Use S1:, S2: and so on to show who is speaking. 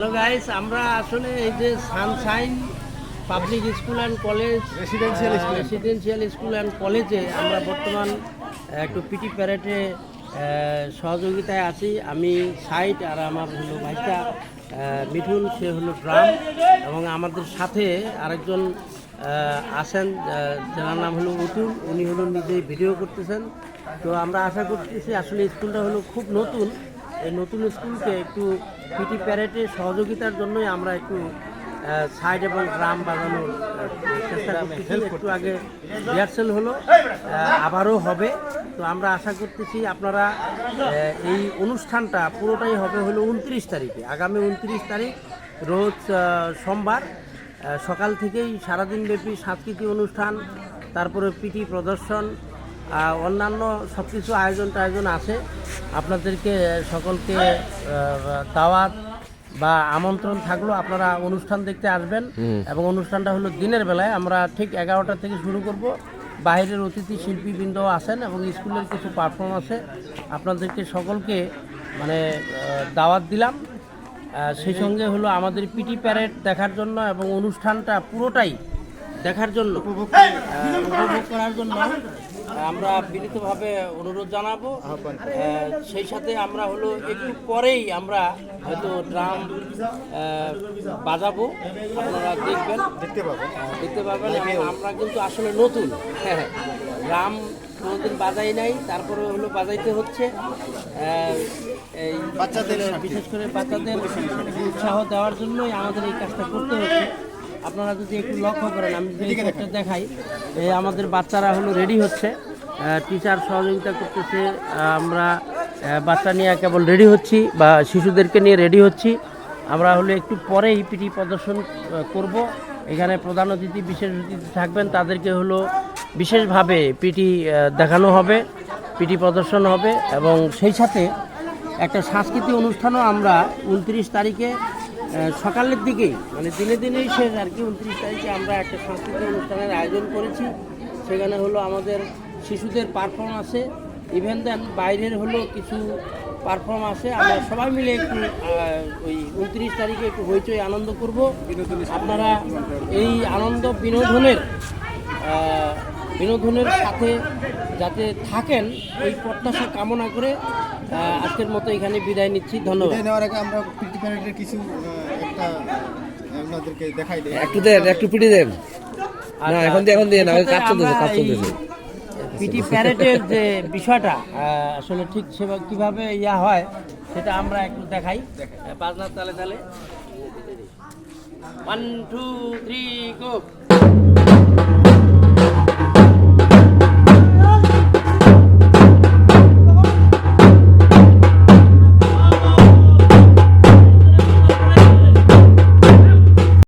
S1: Hello guys, আমরা আসলে এই যে Sunshine public school and college residential school and কলেজে আমরা বর্তমান একটু পিটি প্যারেডে সহযোগিতায় আছি। আমি সাইড আর আমার হলো ভাইটা মিঠুন, সে হলো ড্রাম, এবং আমাদের সাথে আরেকজন আছেন যার নাম হলো অতুল, উনি হলো নিজেই ভিডিও করতেছেন। তো আমরা আশা করতেছি আসলে স্কুলটা হলো খুব নতুন, এই নতুন স্কুলকে একটু পিটি প্যারেডে সহযোগিতার জন্যই আমরা একটু সাইড এবং ড্রাম বাজানোর চেষ্টা করতেছি। একটু আগে রিহার্সেল হলো, আবারও হবে। তো আমরা আশা করতেছি আপনারা এই অনুষ্ঠানটা পুরোটাই হবে হলো 29 তারিখে, আগামী 29 তারিখ রোজ সোমবার সকাল থেকেই সারাদিন ব্যাপী সাংস্কৃতিক অনুষ্ঠান, তারপরে পিটি প্রদর্শন, অন্যান্য সব কিছু আয়োজন আছে। আপনাদেরকে সকলকে দাওয়াত বা আমন্ত্রণ থাকলো, আপনারা অনুষ্ঠান দেখতে আসবেন। এবং অনুষ্ঠানটা হলো দিনের বেলায়, আমরা ঠিক 11টা থেকে শুরু করব। বাইরের অতিথি শিল্পীবৃন্দ আছেন এবং স্কুলের কিছু পারফর্ম আছে। আপনাদেরকে সকলকে মানে দাওয়াত দিলাম। সেই সঙ্গে হলো আমাদের পিটি প্যারেড দেখার জন্য এবং অনুষ্ঠানটা পুরোটাই দেখার জন্য, উপভোগ করার জন্য আমরা বিনীতভাবে অনুরোধ জানাবো। সেই সাথে আমরা হলো একটু পরেই আমরা হয়তো ড্রাম বাজাবো, আপনারা দেখতে পাবেন। আমরা কিন্তু আসলে নতুন, ড্রাম কোনোদিন বাজাই নাই, তারপরে হলো বাজাইতে হচ্ছে। এই বাচ্চাদের, বিশেষ করে বাচ্চাদের উৎসাহ দেওয়ার জন্যই আমাদের এই কাজটা করতে হচ্ছে। আপনারা যদি একটু লক্ষ্য করেন, আমি যদি দেখাই, আমাদের বাচ্চারা হলো রেডি হচ্ছে, টিচার সহযোগিতা করতেছে। আমরা বাচ্চা নিয়ে কেবল রেডি হচ্ছি বা শিশুদেরকে নিয়ে রেডি হচ্ছি। আমরা হলো একটু পরেই পিটি প্রদর্শন করব। এখানে প্রধান অতিথি, বিশেষ অতিথি থাকবেন, তাদেরকে হলো বিশেষভাবে পিটি দেখানো হবে, পিটি প্রদর্শন হবে। এবং সেই সাথে একটা সাংস্কৃতিক অনুষ্ঠানও আমরা 29 তারিখে সকালের দিকেই, মানে দিনেই শেষ আর কি, 29 তারিখে আমরা একটা সাংস্কৃতিক অনুষ্ঠানের আয়োজন করেছি। সেখানে হলো আমাদের শিশুদের পারফর্ম আছে, ইভেন দেন বাইরের হলো কিছু পারফর্ম আছে। আমরা সবাই মিলে একটু ওই 29 তারিখে একটু হইচই আনন্দ করব। আপনারা এই আনন্দ বিনোদনের সাথে যাতে থাকেন, এই প্রত্যাশা কামনা করে আজকের মতো এখানে বিদায় নিচ্ছি। ধন্যবাদ।
S2: নেওয়ার আগে আমরা পিটি প্যারেডের কিছু একটা আপনাদেরকে দেখাই দেই।
S3: একটু পিটি দেন না, এখন দিয়ে না, কাজ চলতেছে।
S1: পিটি প্যারেডের যে বিষয়টা আসলে ঠিক সেভাবে কিভাবে হয় সেটা আমরা একটু দেখাই। বাজনার তালে 1 2 3 গো।